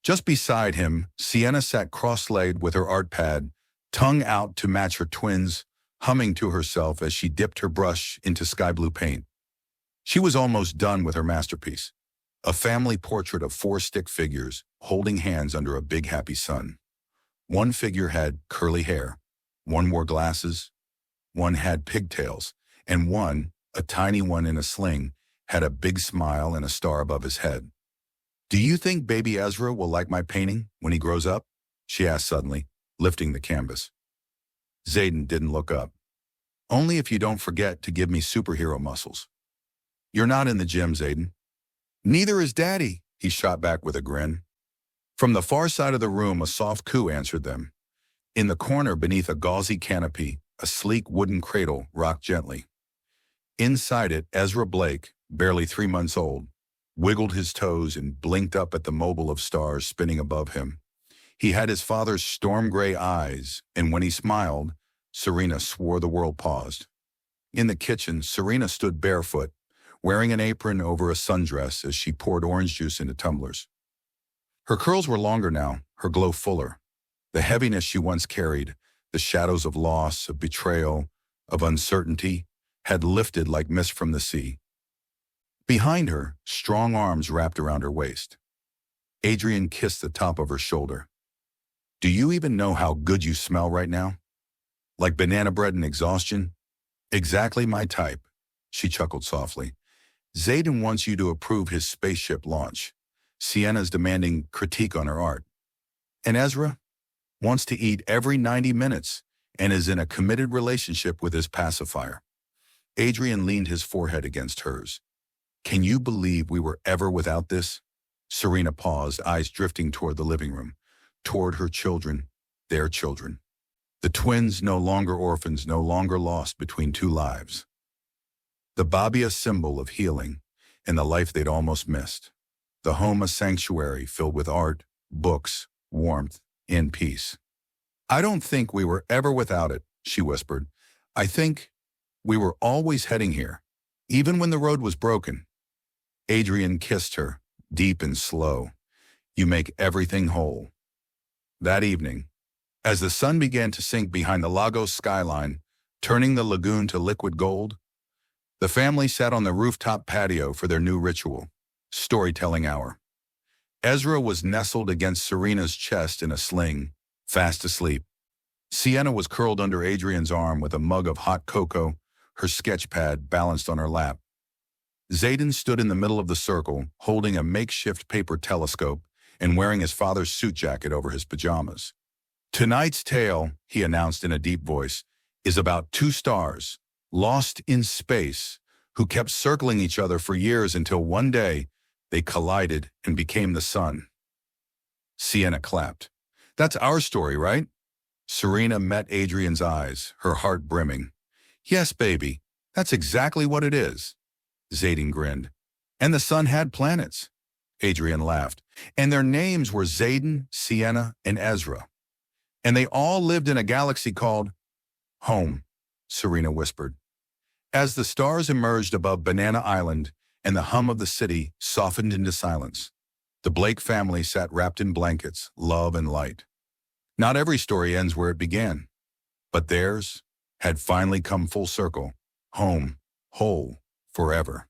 Just beside him, Sienna sat cross-legged with her art pad, tongue out to match her twins, humming to herself as she dipped her brush into sky blue paint. She was almost done with her masterpiece, a family portrait of 4 stick figures holding hands under a big happy sun. One figure had curly hair, one wore glasses, one had pigtails, and one, a tiny one in a sling, had a big smile and a star above his head. Do you think baby Ezra will like my painting when he grows up? She asked suddenly, lifting the canvas. Zayden didn't look up. Only if you don't forget to give me superhero muscles. You're not in the gym, Zayden. Neither is Daddy, he shot back with a grin. From the far side of the room, a soft coo answered them. In the corner beneath a gauzy canopy, a sleek wooden cradle rocked gently. Inside it, Ezra Blake, barely 3 months old, wiggled his toes and blinked up at the mobile of stars spinning above him. He had his father's storm-gray eyes, and when he smiled, Serena swore the world paused. In the kitchen, Serena stood barefoot, wearing an apron over a sundress as she poured orange juice into tumblers. Her curls were longer now, her glow fuller. The heaviness she once carried, the shadows of loss, of betrayal, of uncertainty, had lifted like mist from the sea. Behind her, strong arms wrapped around her waist. Adrien kissed the top of her shoulder. Do you even know how good you smell right now? Like banana bread and exhaustion? Exactly my type, she chuckled softly. Zayden wants you to approve his spaceship launch. Sienna's demanding critique on her art. And Ezra wants to eat every 90 minutes and is in a committed relationship with his pacifier. Adrien leaned his forehead against hers. Can you believe we were ever without this? Serena paused, eyes drifting toward the living room, toward her children, their children. The twins, no longer orphans, no longer lost between 2 lives. The Babi a symbol of healing and the life they'd almost missed. The home a sanctuary filled with art, books, warmth, and peace. I don't think we were ever without it, she whispered. I think we were always heading here, even when the road was broken. Adrien kissed her, deep and slow. You make everything whole. That evening, as the sun began to sink behind the Lagos skyline, turning the lagoon to liquid gold, the family sat on the rooftop patio for their new ritual, storytelling hour. Ezra was nestled against Serena's chest in a sling, fast asleep. Sienna was curled under Adrian's arm with a mug of hot cocoa, her sketch pad balanced on her lap. Zayden stood in the middle of the circle, holding a makeshift paper telescope and wearing his father's suit jacket over his pajamas. Tonight's tale, he announced in a deep voice, is about two stars, lost in space, who kept circling each other for years until one day they collided and became the sun. Sienna clapped. That's our story, right? Serena met Adrian's eyes, her heart brimming. Yes, baby, that's exactly what it is. Zayden grinned. And the sun had planets. Adrien laughed. And their names were Zayden, Sienna, and Ezra. And they all lived in a galaxy called home, Serena whispered. As the stars emerged above Banana Island and the hum of the city softened into silence, the Blake family sat wrapped in blankets, love and light. Not every story ends where it began, but theirs had finally come full circle, home, whole, forever.